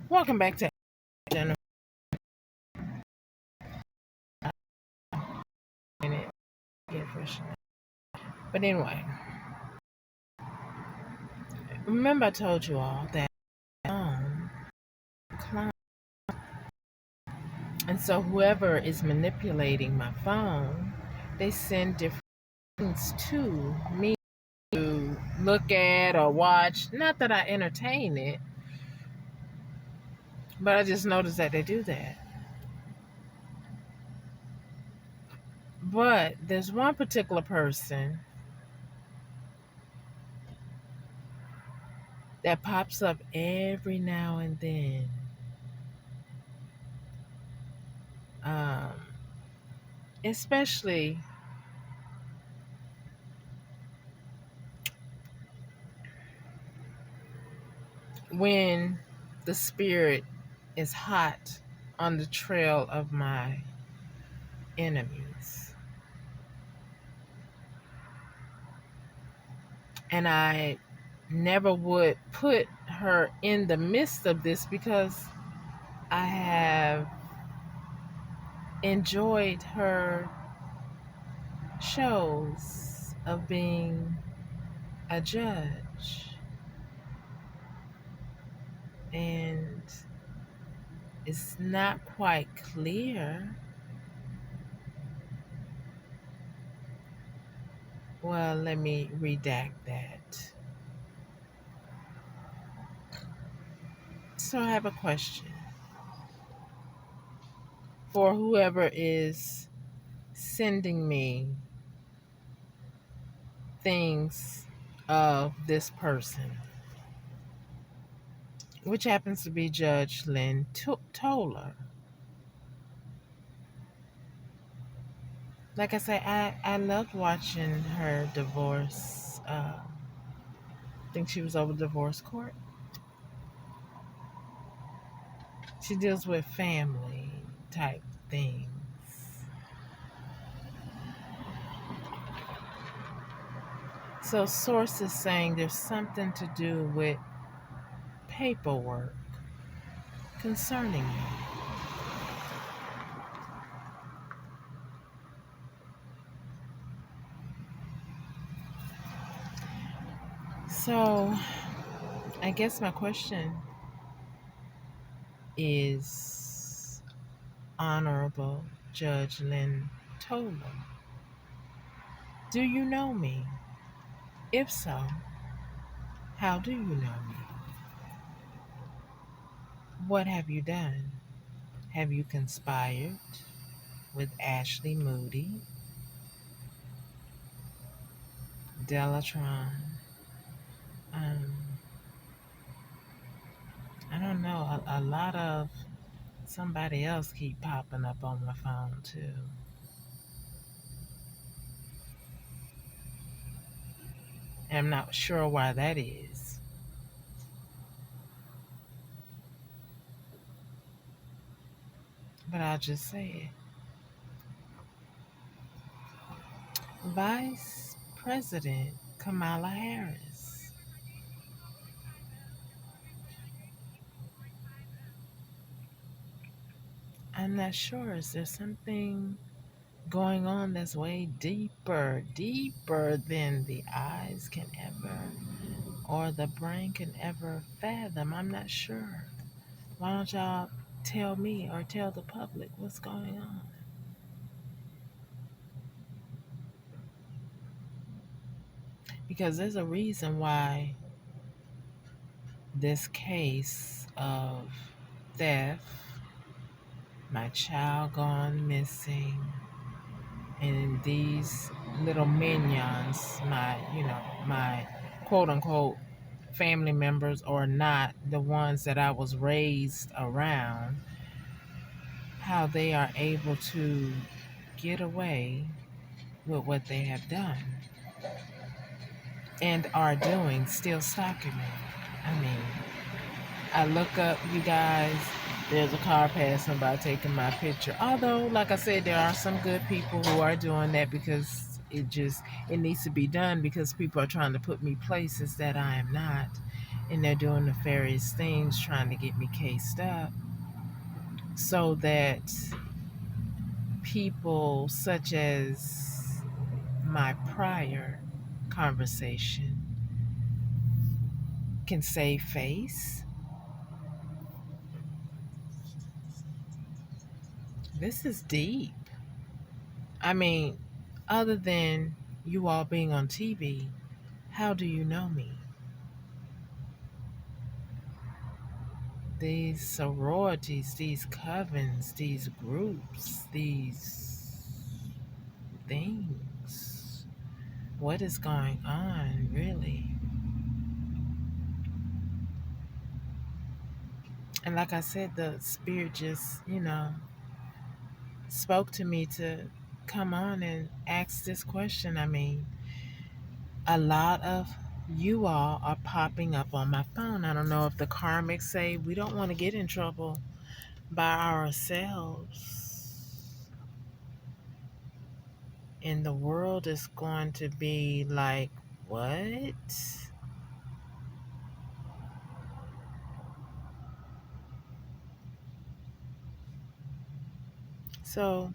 Welcome back to Jennifer. But anyway, remember I told you all that clown, and so whoever is manipulating my phone, they send different things to me to look at or watch. Not that I entertain it, but I just noticed that they do that. But there's one particular person that pops up every now and then. Um, Especially when the spirit is hot on the trail of my enemies. And I never would put her in the midst of this because I have enjoyed her shows of being a judge. And it's not quite clear. Well, let me redact that. So I have a question for whoever is sending me things of this person, which happens to be Judge Lynn Toller. Like I say, I loved watching her divorce. I think she was over divorce court. She deals with family type things. So sources saying there's something to do with paperwork concerning me. So I guess my question is, Honorable Judge Lynn Toler, do you know me? If so, how do you know me? What have you done? Have you conspired with Ashley Moody, Delatron? I don't know. A lot of somebody else keep popping up on my phone too. And I'm not sure why that is. But I'll just say it. Vice President Kamala Harris. I'm not sure. Is there something going on that's way deeper than the eyes can ever or the brain can ever fathom? I'm not sure. Why don't y'all tell me or tell the public what's going on? Because there's a reason why this case of theft, my child gone missing, and these little minions, my quote unquote family members or not, the ones that I was raised around, how they are able to get away with what they have done and are doing, still stalking me. I mean, I look up, you guys, there's a car passing by taking my picture. Although, like I said, there are some good people who are doing that because it needs to be done because people are trying to put me places that I am not. and they're doing nefarious things trying to get me cased up so that people such as my prior conversation can save face. This is deep. I mean, other than you all being on TV, how do you know me? These sororities, these covens, these groups, these things. What is going on, really? And like I said, the spirit just, spoke to me to come on and ask this question. I mean, a lot of you all are popping up on my phone. I don't know if the karmics say we don't want to get in trouble by ourselves. And the world is going to be like, what? So,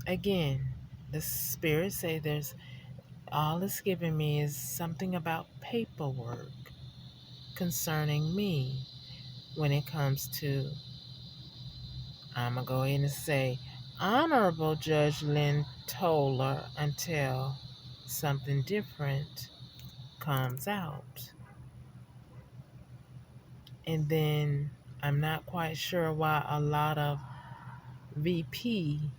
again, the spirit say there's all it's giving me is something about paperwork concerning me when it comes to, I'm going to go in and say, Honorable Judge Lynn Toller until something different comes out. And then I'm not quite sure why a lot of VP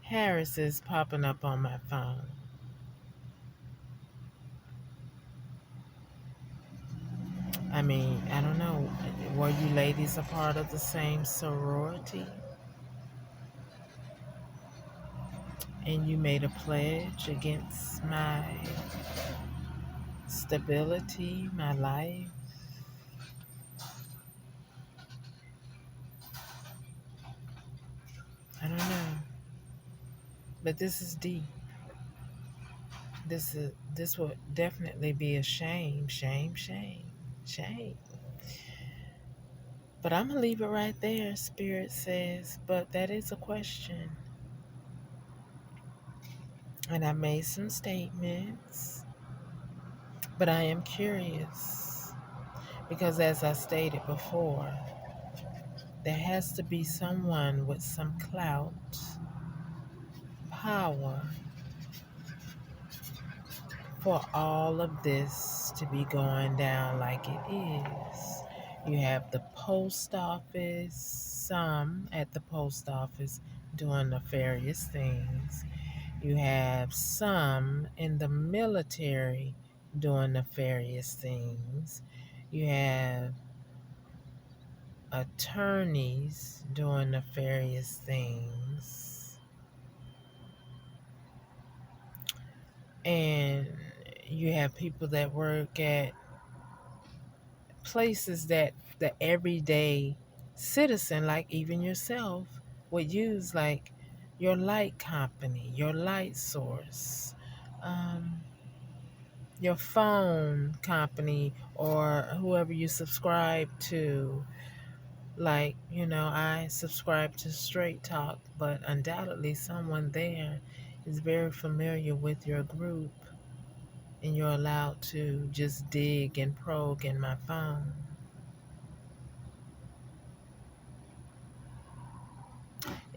Harris is popping up on my phone. I mean, I don't know. Were you ladies a part of the same sorority? And you made a pledge against my stability, my life? I don't know. But this is deep. This would definitely be a shame, shame, shame, shame. But I'm gonna leave it right there, Spirit says. But that is a question. And I made some statements. But I am curious. Because as I stated before, there has to be someone with some clout, power, for all of this to be going down like it is. You have the post office, some at the post office doing nefarious things. You have some in the military doing nefarious things. You have attorneys doing nefarious things. And you have people that work at places that the everyday citizen, like even yourself, would use, like your light company, your light source, um, your phone company, or whoever you subscribe to. Like, I subscribe to Straight Talk, but undoubtedly someone there is very familiar with your group, and you're allowed to just dig and probe in my phone.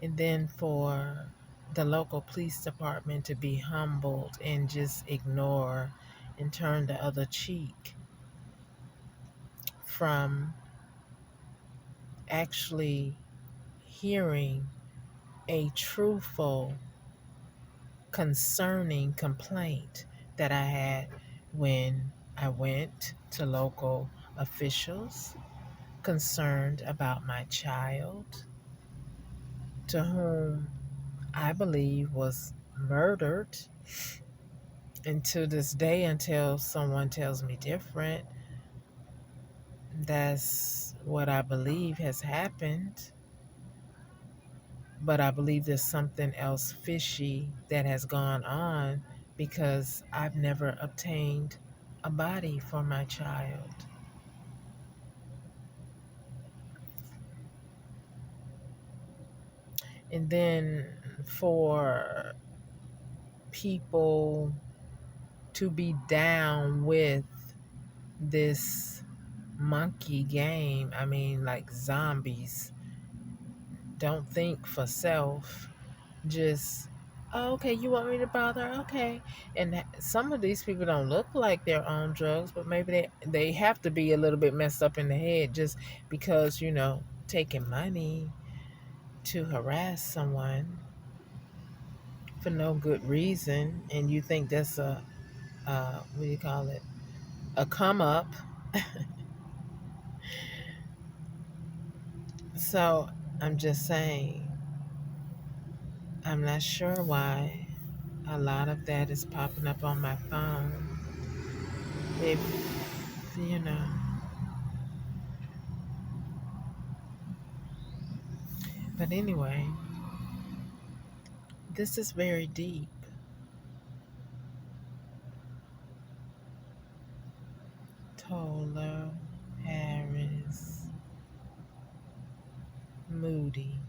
And then for the local police department to be humbled and just ignore and turn the other cheek from actually hearing a truthful, concerning complaint that I had when I went to local officials concerned about my child, to whom I believe was murdered. And to this day, until someone tells me different, that's what I believe has happened. But I believe there's something else fishy that has gone on, because I've never obtained a body for my child. And then for people to be down with this monkey game, I mean, like zombies, don't think for self, just, oh, okay, you want me to bother? Okay. And some of these people don't look like they're on drugs, but maybe they have to be a little bit messed up in the head just because, taking money to harass someone for no good reason, and you think that's what do you call it, a come up. So I'm just saying, I'm not sure why a lot of that is popping up on my phone. If you know But anyway, this is very deep. Tola, Harris, Moody.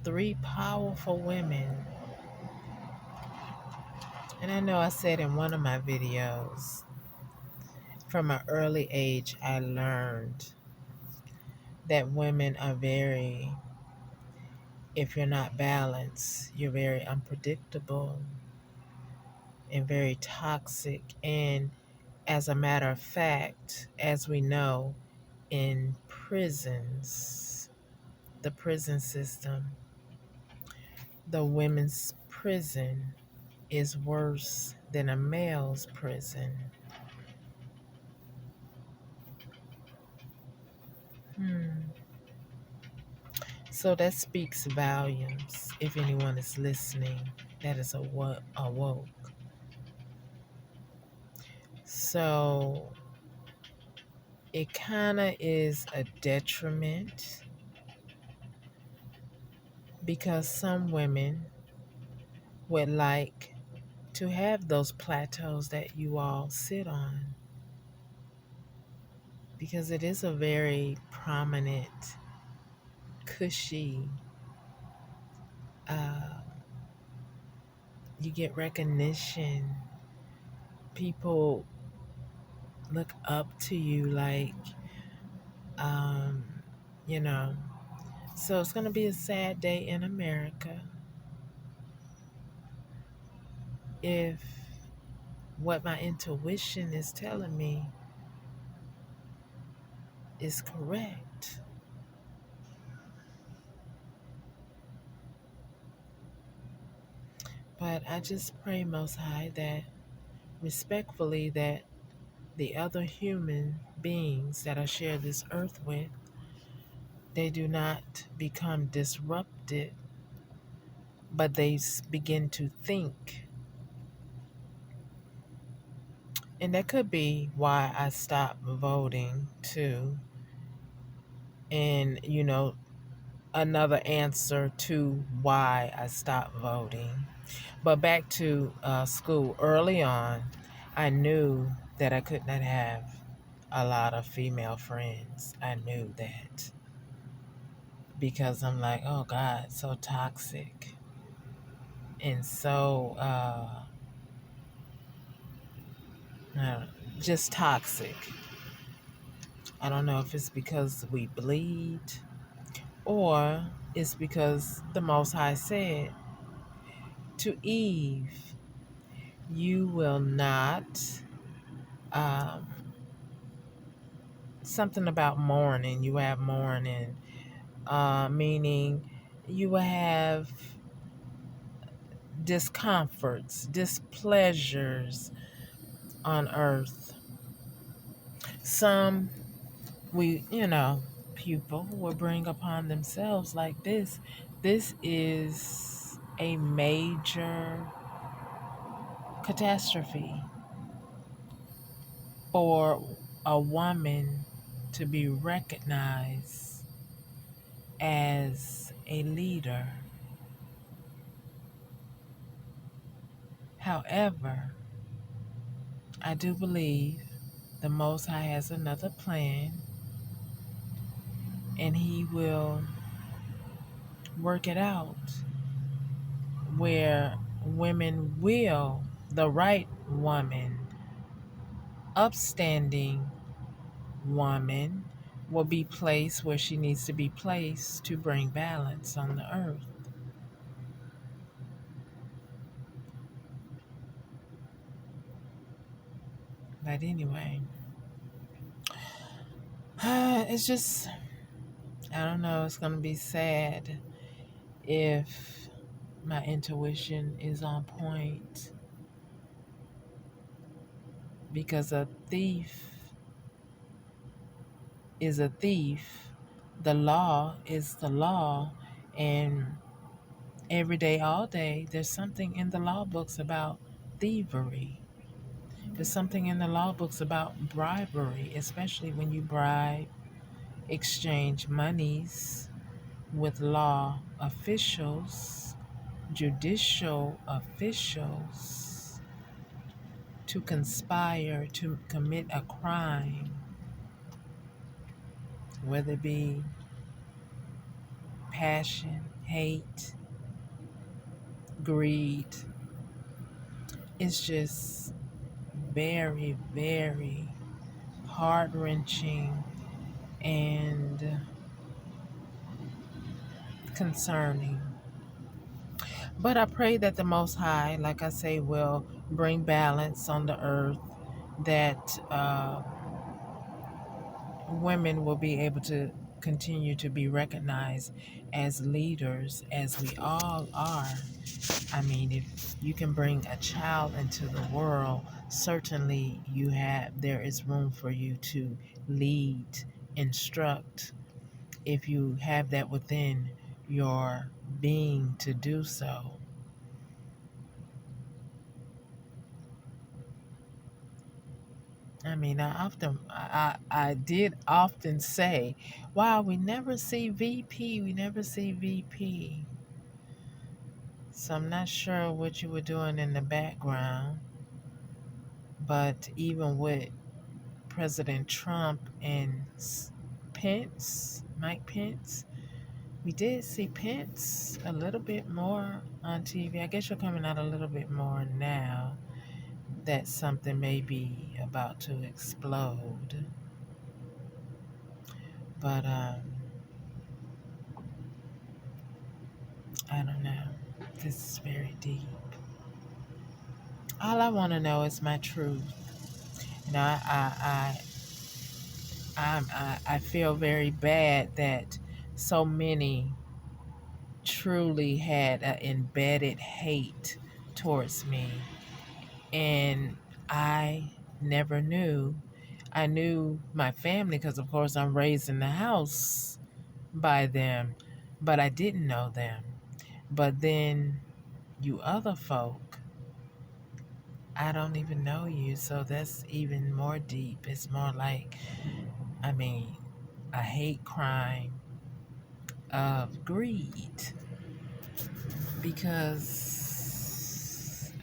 Three powerful women. And I know I said in one of my videos, from an early age, I learned that women are very, if you're not balanced, you're very unpredictable and very toxic. And as a matter of fact, as we know, in prisons, the prison system, the women's prison is worse than a male's prison. Hmm. So that speaks volumes if anyone is listening that is awoke. So it kind of is a detriment because some women would like to have those plateaus that you all sit on because it is a very prominent, cushy, uh, you get recognition. People look up to you like, um, you know. So it's going to be a sad day in America if what my intuition is telling me is correct. But I just pray, Most High, that respectfully, that the other human beings that I share this earth with, they do not become disrupted, but they begin to think. And that could be why I stopped voting too. And, another answer to why I stopped voting. But back to school, early on, I knew that I could not have a lot of female friends. I knew that because I'm like, oh God, so toxic and so uh, just toxic. I don't know if it's because we bleed or it's because the Most High said to Eve, you will not, um, something about mourning, you have mourning, meaning you will have discomforts, displeasures on earth. Some people will bring upon themselves like this. This is a major catastrophe for a woman to be recognized as a leader. However, I do believe the Most High has another plan and He will work it out. where women will, the right woman, upstanding woman, will be placed where she needs to be placed to bring balance on the earth. But anyway, it's just, I don't know, it's going to be sad if my intuition is on point, because a thief is a thief. The law is the law. And every day, all day, there's something in the law books about thievery. There's something in the law books about bribery, especially when you bribe, exchange monies with law officials, judicial officials, to conspire to commit a crime, whether it be passion, hate, greed. It's just very, very heart wrenching and concerning. But I pray that the Most High, like I say, will bring balance on the earth, that women will be able to continue to be recognized as leaders, as we all are. I mean, if you can bring a child into the world, certainly there is room for you to lead, instruct, if you have that within your being to do so. I mean, I did often say, wow, we never see VP, we never see VP. So I'm not sure what you were doing in the background, but even with President Trump and Mike Pence, we did see Pence a little bit more on TV. I guess you're coming out a little bit more now that something may be about to explode. But I don't know. This is very deep. All I want to know is my truth. You know, I feel very bad that so many truly had an embedded hate towards me, and I never knew. I knew my family because, of course, I'm raised in the house by them, but I didn't know them. But then you other folk, I don't even know you, so that's even more deep. It's more like, I mean, a hate crime of greed, because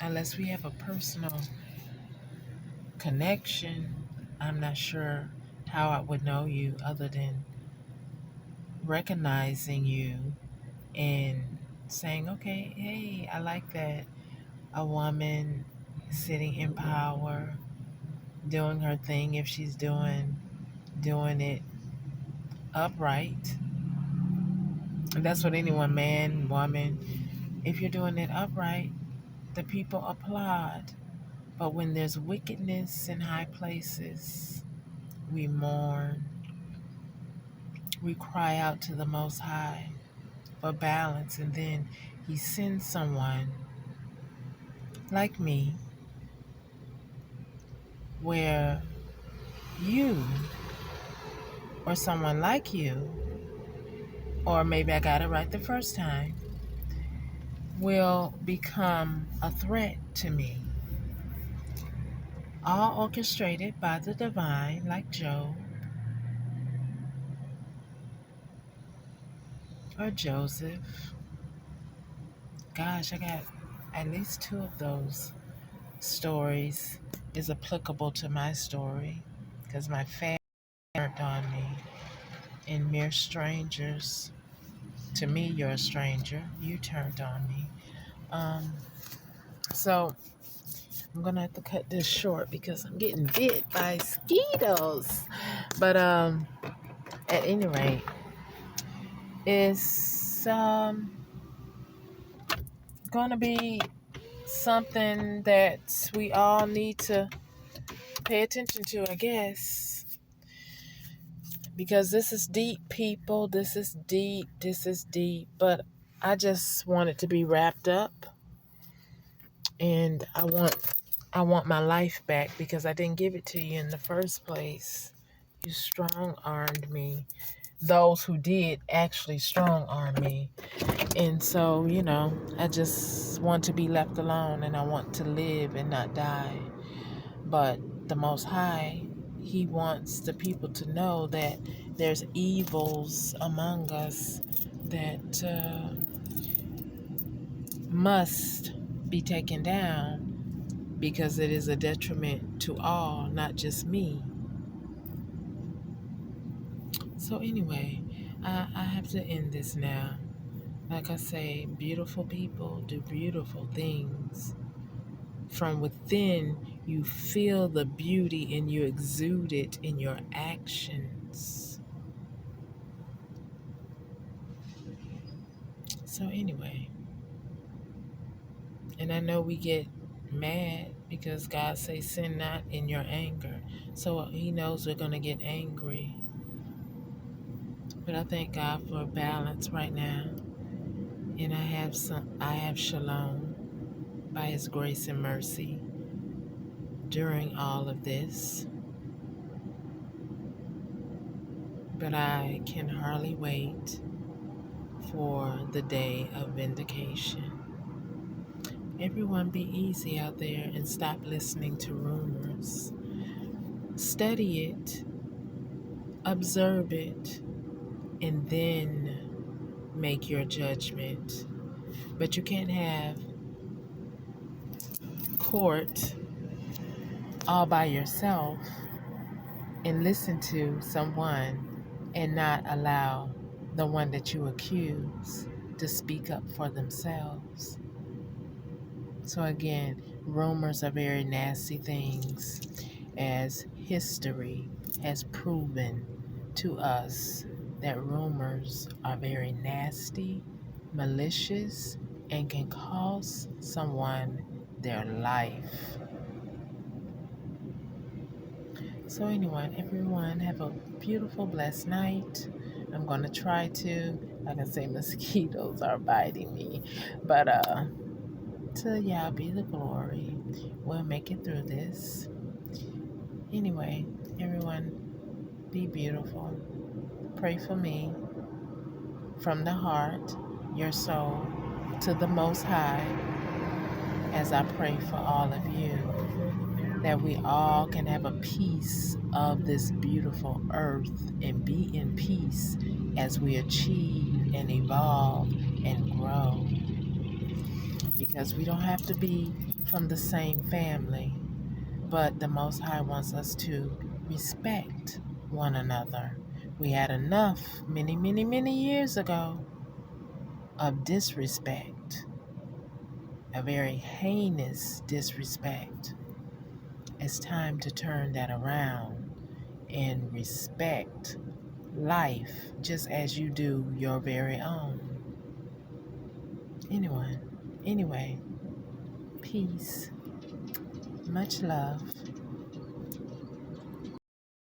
unless we have a personal connection, I'm not sure how I would know you other than recognizing you and saying, okay, hey, I like that. A woman sitting in power, doing her thing, if she's doing it upright. And that's what anyone, man, woman, if you're doing it upright, the people applaud. But when there's wickedness in high places, we mourn, we cry out to the Most High for balance, and then He sends someone like me, where you or someone like you, or maybe I got it right the first time, will become a threat to me. All orchestrated by the divine, like Job or Joseph. Gosh, I got at least two of those stories is applicable to my story, because my family turned on me, and mere strangers. To me, you're a stranger. You turned on me. Um, so I'm gonna have to cut this short because I'm getting bit by mosquitoes. But at any rate, it's gonna be something that we all need to pay attention to, I guess. Because this is deep, people. This is deep. This is deep. But I just want it to be wrapped up. And I want my life back because I didn't give it to you in the first place. You strong armed me. Those who did actually strong arm me. And so, I just want to be left alone and I want to live and not die. But the Most High, He wants the people to know that there's evils among us that must be taken down because it is a detriment to all, not just me. So anyway, I have to end this now. Like I say, beautiful people do beautiful things. From within, you feel the beauty and you exude it in your actions. So anyway, and I know we get mad because God says sin not in your anger. So He knows we're going to get angry. But I thank God for balance right now. And I have shalom by His grace and mercy during all of this. But I can hardly wait for the day of vindication. Everyone be easy out there and stop listening to rumors. Study it, observe it, and then make your judgment. But you can't have court all by yourself and listen to someone and not allow the one that you accuse to speak up for themselves. So again, rumors are very nasty things, as history has proven to us that rumors are very nasty, malicious, and can cost someone their life. So anyway, everyone have a beautiful, blessed night. I'm going to try to, like I say, mosquitoes are biting me, but to Yah be the glory. We'll make it through this. Anyway, everyone, be beautiful. Pray for me from the heart, your soul, to the Most High, as I pray for all of you, that we all can have a piece of this beautiful earth and be in peace as we achieve and evolve and grow. Because we don't have to be from the same family, but the Most High wants us to respect one another. We had enough many, many, many years ago of disrespect, a very heinous disrespect. It's time to turn that around and respect life just as you do your very own. Anyway, peace, much love.